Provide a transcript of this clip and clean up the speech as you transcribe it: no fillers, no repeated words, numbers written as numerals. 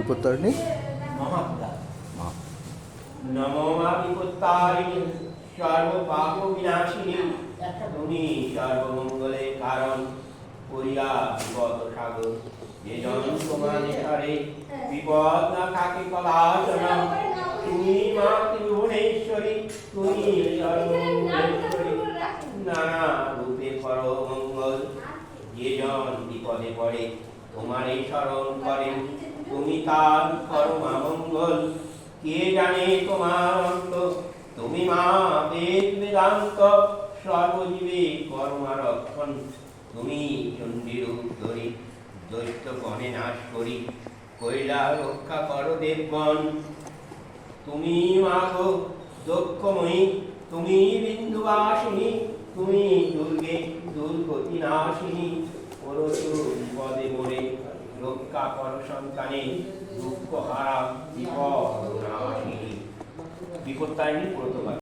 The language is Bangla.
বিপত্তারিণী মহাত্মা মা। নমো মা বিপত্তারিণী সর্বপাপ বিনাশিনী তুমি সর্বমঙ্গলে কারণ করিয়া বিপদ সাগর যে জন তোমার নিকটে বিপদ না থাকে কদাচনা তুমি মা ত্রিভুবনেশ্বরী তুমি সর্বমঙ্গলেশ্বরী নানা রূপে করো মঙ্গল যে জন বিপদে পড়ে তোমারই স্মরণ করে তুমি তার করো মা মঙ্গল কে জানে তোমার অন্ত তুমি মা বেদ বেদান্ত সর্বজীবে কর্মা রক্ষণ তুমি চণ্ডীর উদ্ধরি দৈত্য গণে নাশ করি কৈলা রক্ষা করো দেবগণ তুমি মা গো দক্ষময়ী তুমি বিন্দুবাসিনী তুমি দুর্গে দুর্গতি নাশিনী পরশু বিপদে মোরে রক্ষা কর সন্তানে দুঃখ হারা বিপদ নাশিনী বিপত্তারিণী প্রথমা।